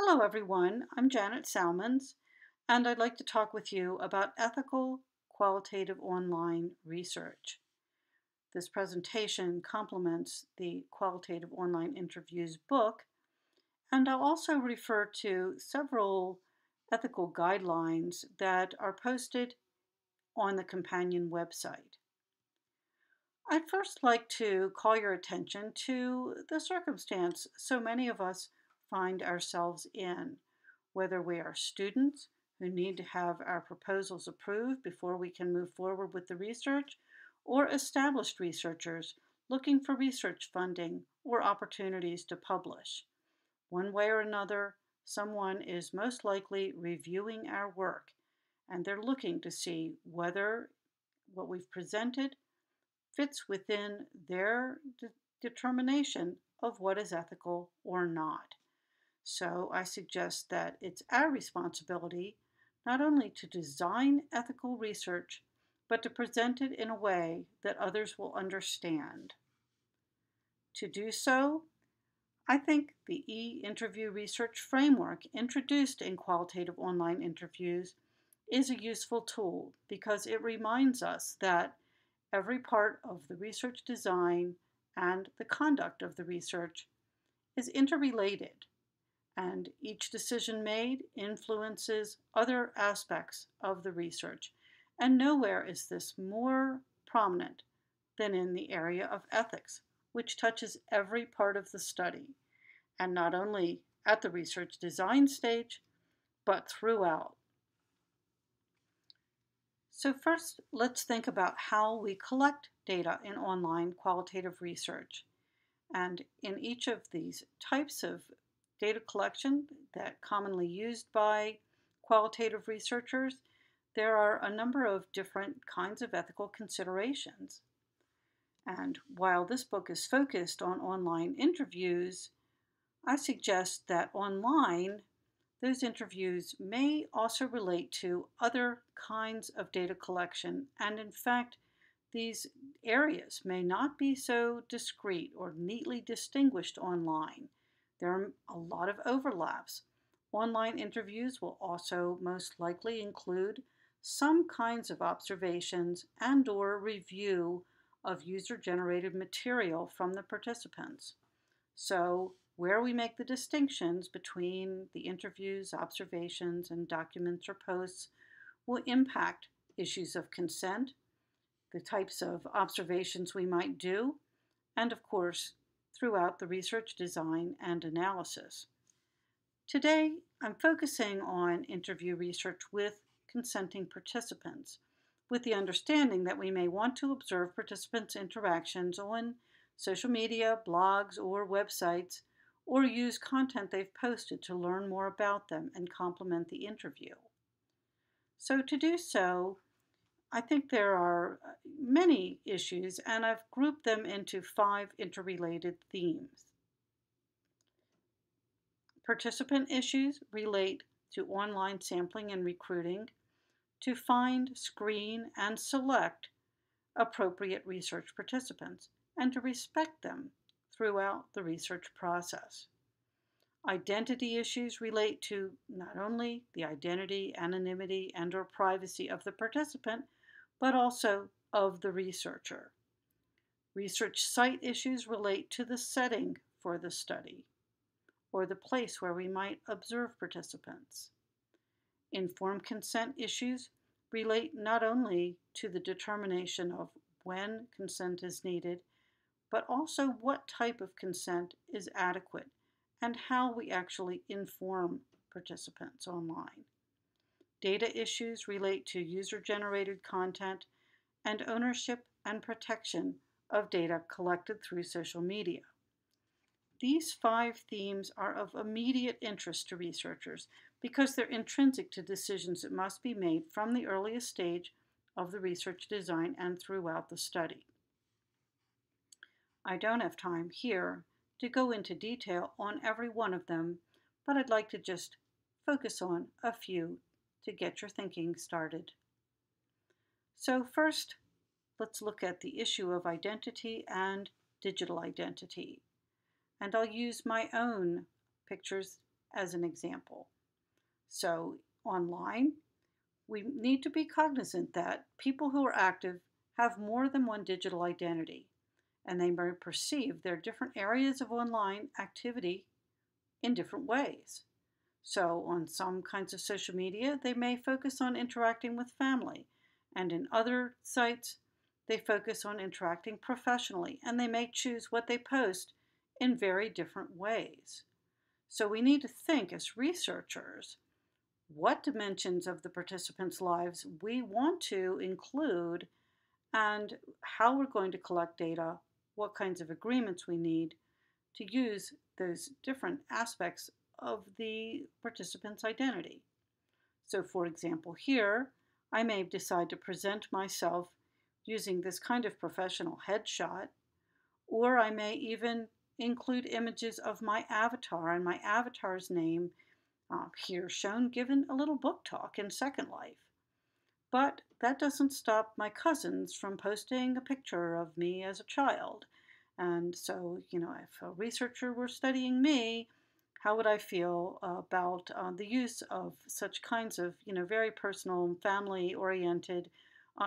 Hello, everyone. I'm Janet Salmons, and I'd like to talk with you about ethical qualitative online research. This presentation complements the Qualitative Online Interviews book, and I'll also refer to several ethical guidelines that are posted on the companion website. I'd first like to call your attention to the circumstance so many of us find ourselves in, whether we are students who need to have our proposals approved before we can move forward with the research, or established researchers looking for research funding or opportunities to publish. One way or another, someone is most likely reviewing our work, and they're looking to see whether what we've presented fits within their determination of what is ethical or not. So I suggest that it's our responsibility not only to design ethical research, but to present it in a way that others will understand. To do so, I think the e-interview research framework introduced in Qualitative Online Interviews is a useful tool because it reminds us that every part of the research design and the conduct of the research is interrelated, and each decision made influences other aspects of the research. And nowhere is this more prominent than in the area of ethics, which touches every part of the study, and not only at the research design stage, but throughout. So first, let's think about how we collect data in online qualitative research. And in each of these types of data collection that commonly used by qualitative researchers, there are a number of different kinds of ethical considerations. And while this book is focused on online interviews, I suggest that online those interviews may also relate to other kinds of data collection, and in fact, these areas may not be so discrete or neatly distinguished online. There are a lot of overlaps. Online interviews will also most likely include some kinds of observations and/or review of user-generated material from the participants. So, where we make the distinctions between the interviews, observations, and documents or posts will impact issues of consent, the types of observations we might do, and of course, throughout the research design and analysis. Today, I'm focusing on interview research with consenting participants, with the understanding that we may want to observe participants' interactions on social media, blogs, or websites, or use content they've posted to learn more about them and complement the interview. So to do so, I think there are many issues, and I've grouped them into 5 interrelated themes. Participant issues relate to online sampling and recruiting to find, screen, and select appropriate research participants, and to respect them throughout the research process. Identity issues relate to not only the identity, anonymity, and/or privacy of the participant, but also of the researcher. Research site issues relate to the setting for the study, or the place where we might observe participants. Informed consent issues relate not only to the determination of when consent is needed, but also what type of consent is adequate and how we actually inform participants online. Data issues relate to user-generated content and ownership and protection of data collected through social media. These 5 themes are of immediate interest to researchers because they're intrinsic to decisions that must be made from the earliest stage of the research design and throughout the study. I don't have time here to go into detail on every one of them, but I'd like to just focus on a few to get your thinking started. So first, let's look at the issue of identity and digital identity. And I'll use my own pictures as an example. So online, we need to be cognizant that people who are active have more than one digital identity, and they may perceive their different areas of online activity in different ways. So, on some kinds of social media, they may focus on interacting with family, and in other sites, they focus on interacting professionally, and they may choose what they post in very different ways. So, we need to think as researchers what dimensions of the participants' lives we want to include and how we're going to collect data, what kinds of agreements we need to use those different aspects of the participant's identity. So, for example, here, I may decide to present myself using this kind of professional headshot, or I may even include images of my avatar and my avatar's name here shown given a little book talk in Second Life. But that doesn't stop my cousins from posting a picture of me as a child. And so, if a researcher were studying me, how would I feel about the use of such kinds of, very personal, family-oriented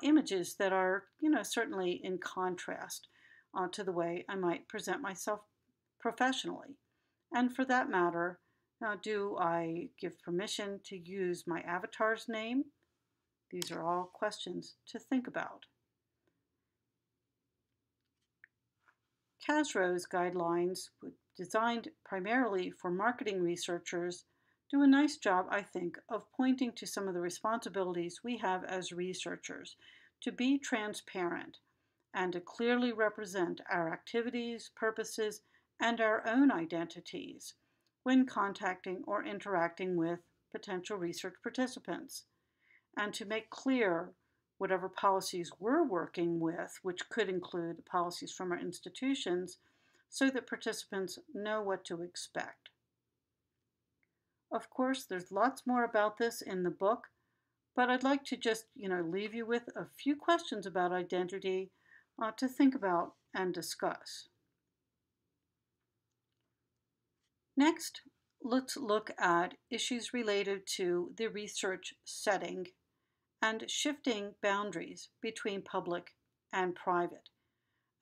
images that are, certainly in contrast to the way I might present myself professionally? And for that matter, do I give permission to use my avatar's name? These are all questions to think about. CASRO's guidelines, designed primarily for marketing researchers, do a nice job, I think, of pointing to some of the responsibilities we have as researchers to be transparent and to clearly represent our activities, purposes, and our own identities when contacting or interacting with potential research participants, and to make clear whatever policies we're working with, which could include policies from our institutions, so that participants know what to expect. Of course, there's lots more about this in the book, but I'd like to just, leave you with a few questions about identity to think about and discuss. Next, let's look at issues related to the research setting and shifting boundaries between public and private.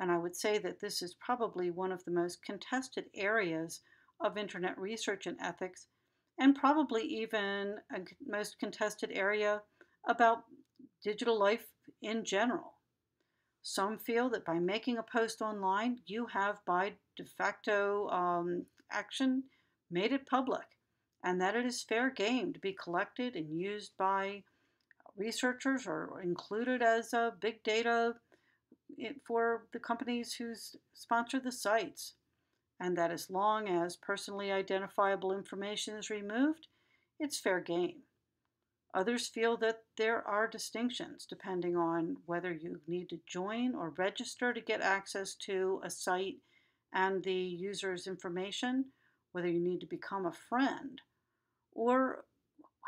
And I would say that this is probably one of the most contested areas of internet research and ethics, and probably even a most contested area about digital life in general. Some feel that by making a post online, you have by de facto action made it public, and that it is fair game to be collected and used by researchers or included as big data for the companies who sponsor the sites, and that as long as personally identifiable information is removed, it's fair game. Others feel that there are distinctions depending on whether you need to join or register to get access to a site and the user's information, whether you need to become a friend, or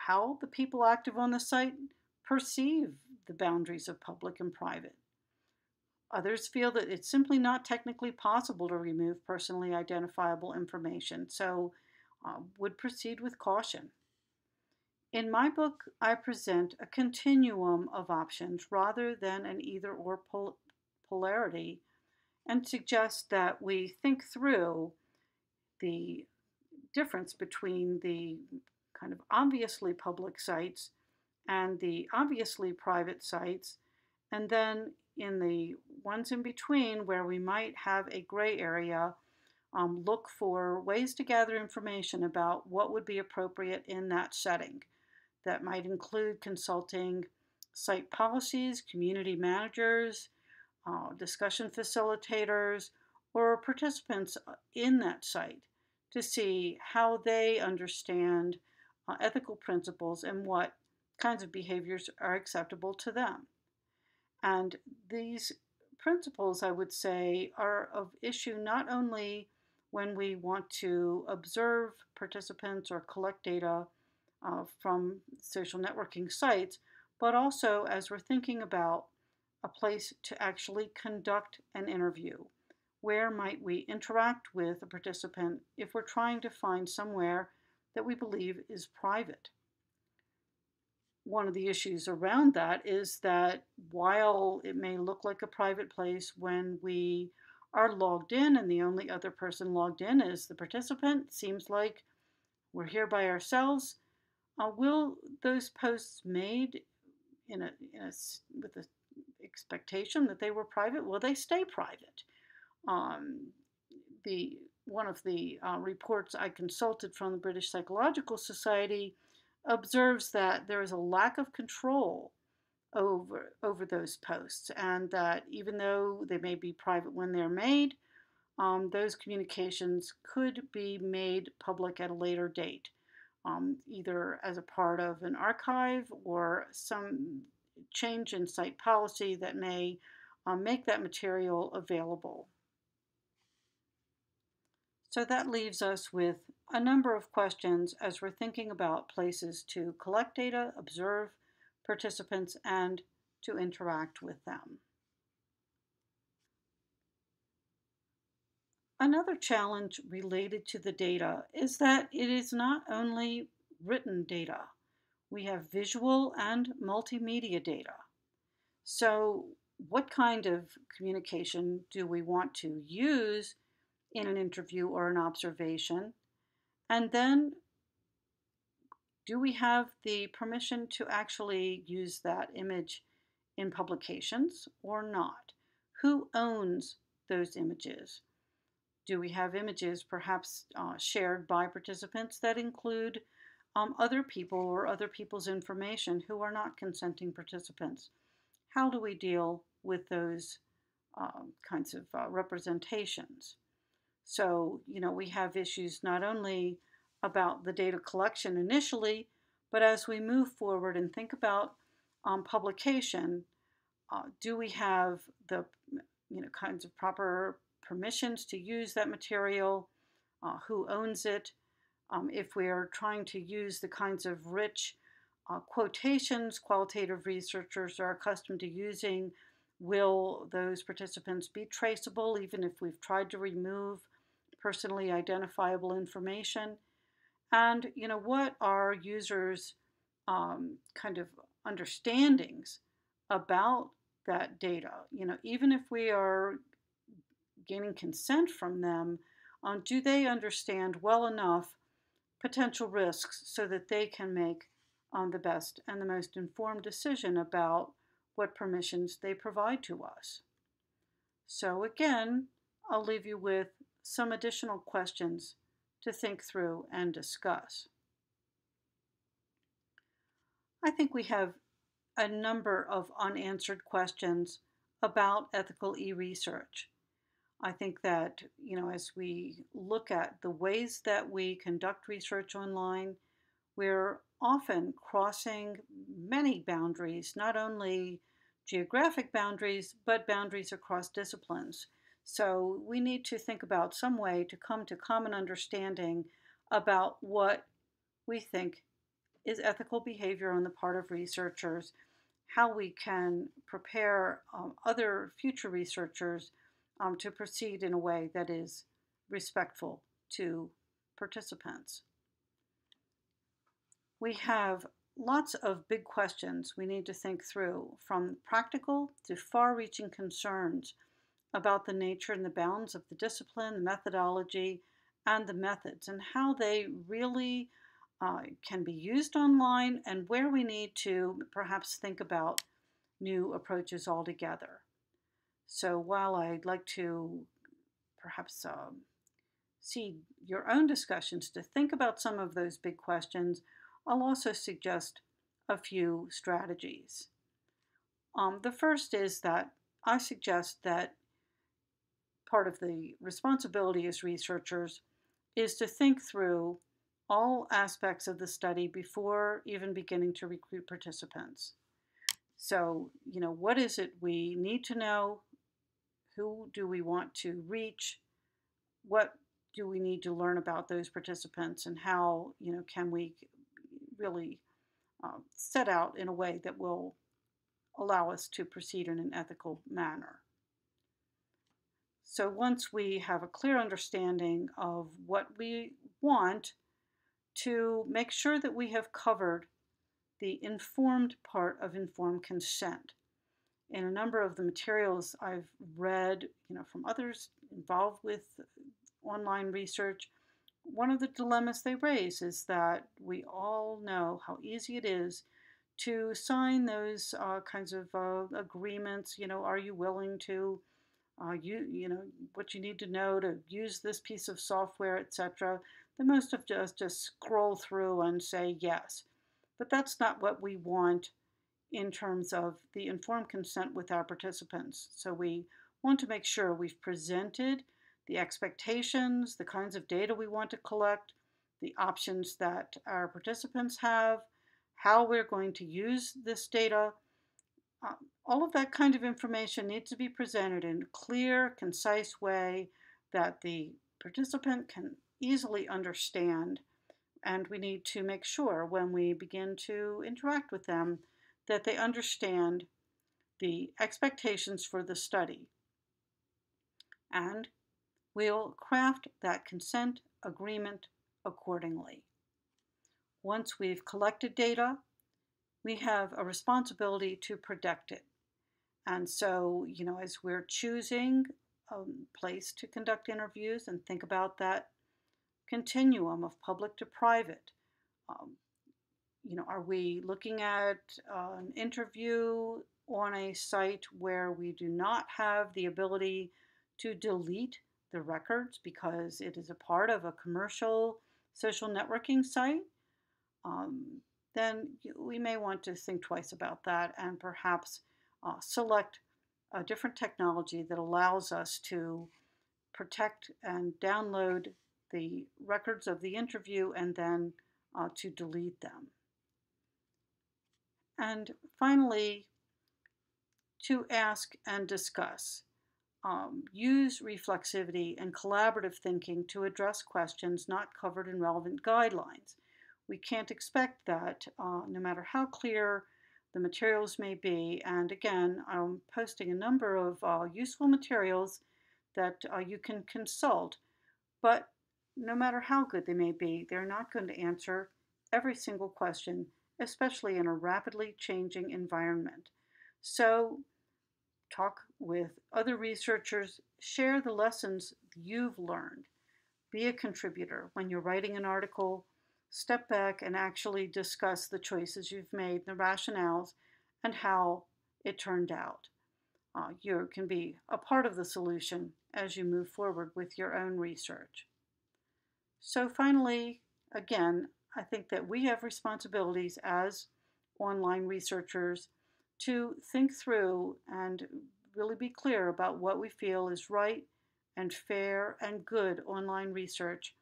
how the people active on the site perceive the boundaries of public and private. Others feel that it's simply not technically possible to remove personally identifiable information, so would proceed with caution. In my book, I present a continuum of options rather than an either-or polarity, and suggest that we think through the difference between the kind of obviously public sites and the obviously private sites, and then in the ones in between where we might have a gray area, look for ways to gather information about what would be appropriate in that setting. That might include consulting site policies, community managers, discussion facilitators, or participants in that site to see how they understand ethical principles and what kinds of behaviors are acceptable to them. And these principles, I would say, are of issue not only when we want to observe participants or collect data from social networking sites, but also as we're thinking about a place to actually conduct an interview. Where might we interact with a participant if we're trying to find somewhere that we believe is private. One of the issues around that is that while it may look like a private place when we are logged in and the only other person logged in is the participant, seems like we're here by ourselves, will those posts made with the expectation that they were private, will they stay private? Um, one of the reports I consulted from the British Psychological Society observes that there is a lack of control over those posts, and that even though they may be private when they're made, those communications could be made public at a later date, either as a part of an archive or some change in site policy that may make that material available. So that leaves us with a number of questions as we're thinking about places to collect data, observe participants, and to interact with them. Another challenge related to the data is that it is not only written data. We have visual and multimedia data. So what kind of communication do we want to use in an interview or an observation? And then do we have the permission to actually use that image in publications or not? Who owns those images? Do we have images perhaps shared by participants that include other people or other people's information who are not consenting participants? How do we deal with those kinds of representations? So, we have issues not only about the data collection initially, but as we move forward and think about publication, do we have the kinds of proper permissions to use that material? Who owns it? If we are trying to use the kinds of rich quotations qualitative researchers are accustomed to using, will those participants be traceable even if we've tried to remove personally identifiable information? And what are users' kind of understandings about that data? Even if we are gaining consent from them, do they understand well enough potential risks so that they can make the best and the most informed decision about what permissions they provide to us? So again, I'll leave you with some additional questions to think through and discuss. I think we have a number of unanswered questions about ethical e-research. I think that, as we look at the ways that we conduct research online, we're often crossing many boundaries, not only geographic boundaries, but boundaries across disciplines. So we need to think about some way to come to common understanding about what we think is ethical behavior on the part of researchers, how we can prepare other future researchers to proceed in a way that is respectful to participants. We have lots of big questions we need to think through, from practical to far-reaching concerns about the nature and the bounds of the discipline, the methodology, and the methods, and how they really can be used online, and where we need to perhaps think about new approaches altogether. So while I'd like to perhaps see your own discussions to think about some of those big questions, I'll also suggest a few strategies. The first is that I suggest that part of the responsibility as researchers is to think through all aspects of the study before even beginning to recruit participants. So, what is it we need to know? Who do we want to reach? What do we need to learn about those participants, and how, can we really set out in a way that will allow us to proceed in an ethical manner? So once we have a clear understanding of what we want, to make sure that we have covered the informed part of informed consent. In a number of the materials I've read, from others involved with online research, one of the dilemmas they raise is that we all know how easy it is to sign those kinds of agreements. Are you willing to what you need to know to use this piece of software, etc. The most of us just scroll through and say yes. But that's not what we want in terms of the informed consent with our participants. So we want to make sure we've presented the expectations, the kinds of data we want to collect, the options that our participants have, how we're going to use this data. All of that kind of information needs to be presented in a clear, concise way that the participant can easily understand. And we need to make sure when we begin to interact with them that they understand the expectations for the study. And we'll craft that consent agreement accordingly. Once we've collected data, we have a responsibility to protect it. And so, as we're choosing a place to conduct interviews and think about that continuum of public to private, are we looking at an interview on a site where we do not have the ability to delete the records because it is a part of a commercial social networking site? Then we may want to think twice about that and perhaps select a different technology that allows us to protect and download the records of the interview and then to delete them. And finally, to ask and discuss. Use reflexivity and collaborative thinking to address questions not covered in relevant guidelines. We can't expect that no matter how clear the materials may be. And again, I'm posting a number of useful materials that you can consult, but no matter how good they may be, they're not going to answer every single question, especially in a rapidly changing environment. So talk with other researchers, share the lessons you've learned. Be a contributor. When you're writing an article, step back and actually discuss the choices you've made, the rationales, and how it turned out. You can be a part of the solution as you move forward with your own research. So finally, again, I think that we have responsibilities as online researchers to think through and really be clear about what we feel is right and fair and good online research,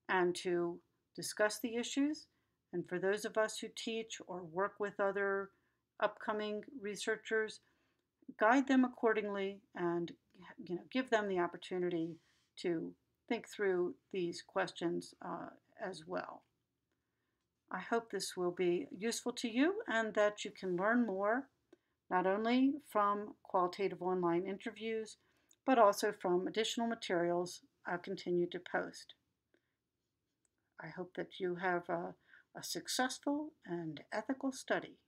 and to discuss the issues. And for those of us who teach or work with other upcoming researchers, guide them accordingly and give them the opportunity to think through these questions as well. I hope this will be useful to you and that you can learn more, not only from Qualitative Online Interviews, but also from additional materials I'll continue to post. I hope that you have a successful and ethical study.